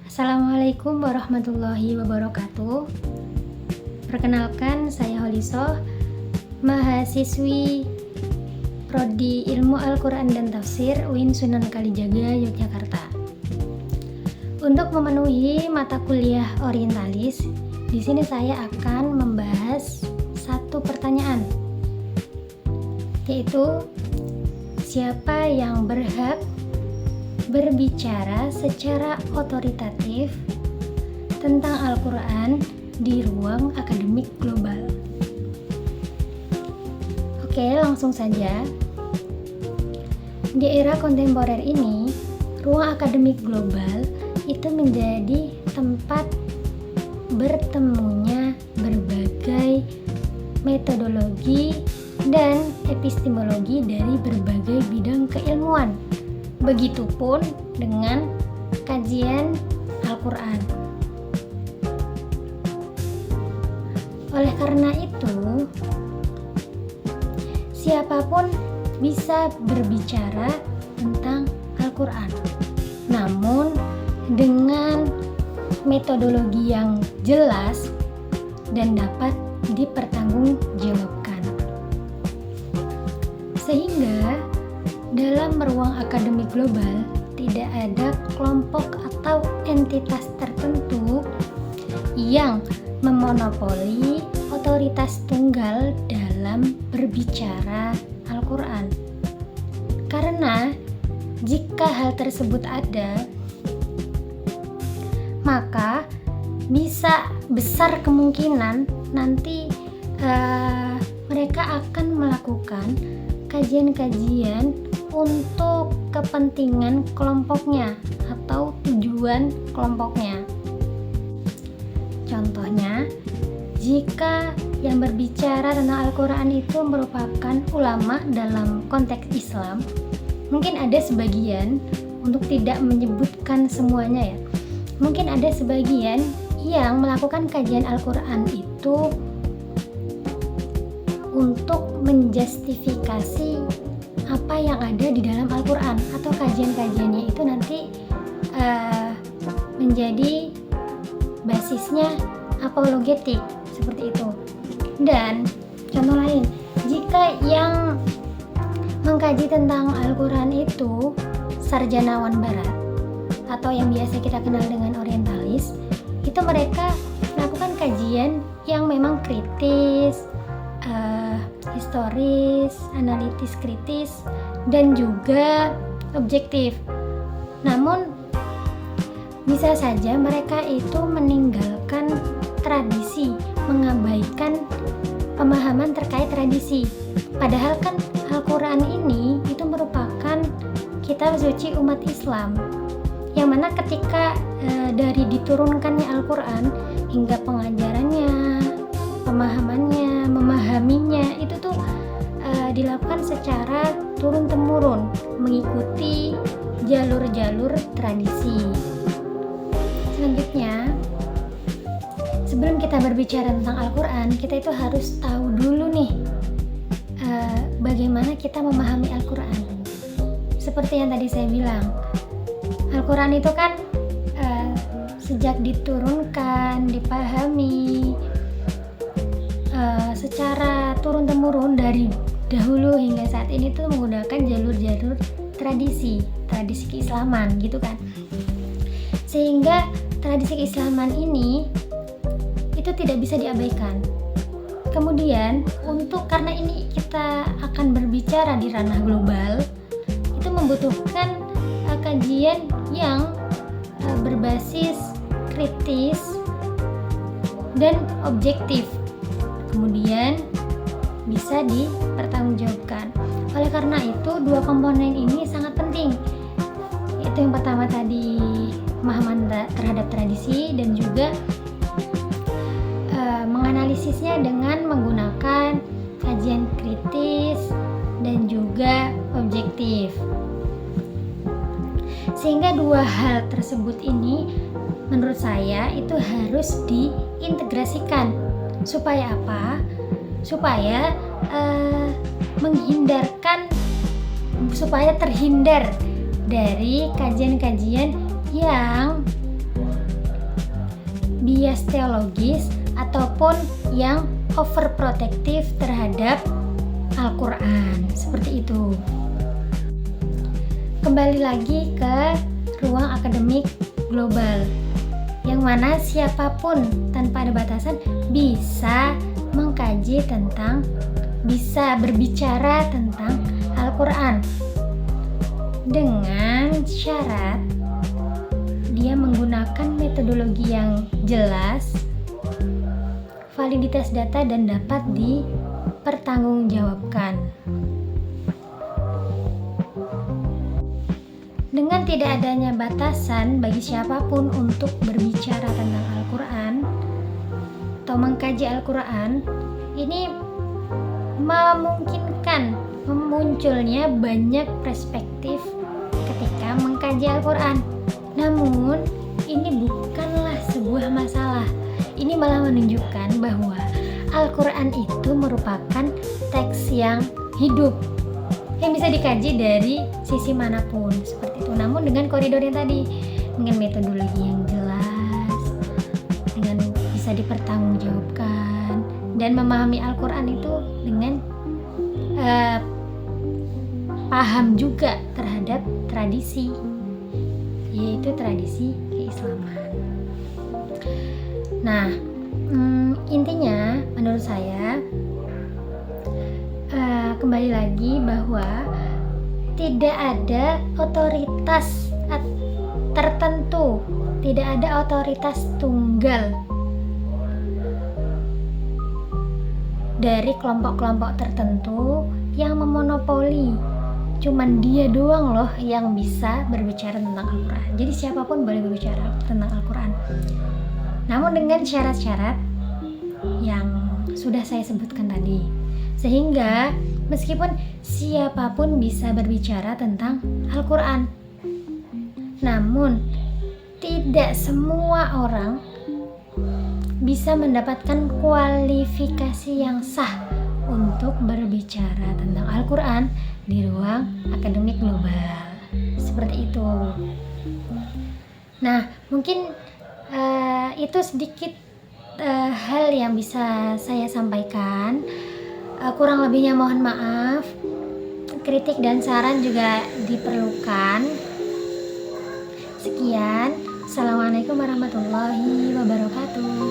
Assalamualaikum warahmatullahi wabarakatuh. Perkenalkan, saya Holisoh, mahasiswi Prodi Ilmu Al-Quran dan Tafsir UIN Sunan Kalijaga, Yogyakarta. Untuk memenuhi mata kuliah orientalis, di sini saya akan membahas satu pertanyaan, yaitu siapa yang berhak berbicara secara otoritatif tentang Al-Quran di ruang akademik global. Oke, langsung saja. Di era kontemporer ini, ruang akademik global itu menjadi tempat bertemunya berbagai metodologi dan epistemologi dari berbagai bidang keilmuan. Begitupun dengan kajian Al-Quran. Oleh karena itu, siapapun bisa berbicara tentang Al-Quran, namun dengan metodologi yang jelas dan dapat dipertanggungjawabkan. Sehingga dalam ruang akademik global tidak ada kelompok atau entitas tertentu yang memonopoli otoritas tunggal dalam berbicara Al-Quran. Karena jika hal tersebut ada, maka bisa besar kemungkinan nanti mereka akan melakukan kajian-kajian untuk kepentingan kelompoknya atau tujuan kelompoknya. Contohnya, jika yang berbicara tentang Al-Quran itu merupakan ulama dalam konteks Islam, mungkin ada sebagian, untuk tidak menyebutkan semuanya ya, mungkin ada sebagian yang melakukan kajian Al-Quran itu untuk menjustifikasi apa yang ada di dalam Al-Quran, atau kajian-kajiannya itu nanti menjadi basisnya apologetik, seperti itu. Dan contoh lain, jika yang mengkaji tentang Al-Quran itu sarjanawan barat atau yang biasa kita kenal dengan orientalis, itu mereka melakukan kajian yang memang kritis, historis, analitis kritis, dan juga objektif. Namun bisa saja mereka itu meninggalkan tradisi, mengabaikan pemahaman terkait tradisi. Padahal kan Al-Quran ini itu merupakan kitab suci umat Islam, yang mana ketika dari diturunkannya Al-Quran hingga pengajarannya, pemahamannya, memahaminya itu tuh dilakukan secara turun-temurun mengikuti jalur-jalur tradisi. Selanjutnya, sebelum kita berbicara tentang Al-Quran, kita itu harus tahu dulu nih bagaimana kita memahami Al-Quran. Seperti yang tadi saya bilang, Al-Quran itu kan sejak diturunkan, dipahami secara turun-temurun dari dahulu hingga saat ini tuh menggunakan jalur-jalur tradisi keislaman gitu kan. Sehingga tradisi keislaman ini itu tidak bisa diabaikan. Kemudian karena ini kita akan berbicara di ranah global, itu membutuhkan kajian yang berbasis kritis dan objektif, kemudian bisa dipertanggungjawabkan. Oleh karena itu, dua komponen ini sangat penting. Itu yang pertama tadi, pemahaman terhadap tradisi, dan juga menganalisisnya dengan menggunakan kajian kritis dan juga objektif. Sehingga dua hal tersebut ini menurut saya itu harus diintegrasikan. Supaya apa? Supaya supaya terhindar dari kajian-kajian yang bias teologis ataupun yang overprotektif terhadap Al-Quran, seperti itu. Kembali lagi ke ruang akademik global, yang mana siapapun tanpa ada batasan bisa mengkaji tentang, bisa berbicara tentang Al-Quran dengan syarat dia menggunakan metodologi yang jelas, validitas data, dan dapat dipertanggungjawabkan. Dengan tidak adanya batasan bagi siapapun untuk berbicara tentang Al-Quran atau mengkaji Al-Quran, ini memungkinkan memunculnya banyak perspektif ketika mengkaji Al-Quran. Namun, ini bukanlah sebuah masalah. Ini malah menunjukkan bahwa Al-Quran itu merupakan teks yang hidup, yang bisa dikaji dari sisi manapun, seperti itu. Namun dengan koridor yang tadi, dengan metodologi yang jelas, dengan bisa dipertanggungjawabkan, dan memahami Al-Quran itu dengan paham juga terhadap tradisi, yaitu tradisi keislaman. Nah, intinya menurut saya kembali lagi bahwa tidak ada otoritas tertentu, tidak ada otoritas tunggal dari kelompok-kelompok tertentu yang memonopoli. Cuman dia doang loh yang bisa berbicara tentang Al-Quran. Jadi siapapun boleh berbicara tentang Al-Quran, namun dengan syarat-syarat yang sudah saya sebutkan tadi, sehingga meskipun siapapun bisa berbicara tentang Al-Quran, namun tidak semua orang bisa mendapatkan kualifikasi yang sah untuk berbicara tentang Al-Quran di ruang akademik global, seperti itu. Nah, mungkin itu sedikit hal yang bisa saya sampaikan. Kurang lebihnya mohon maaf. Kritik dan saran juga diperlukan. Sekian. Assalamualaikum warahmatullahi wabarakatuh.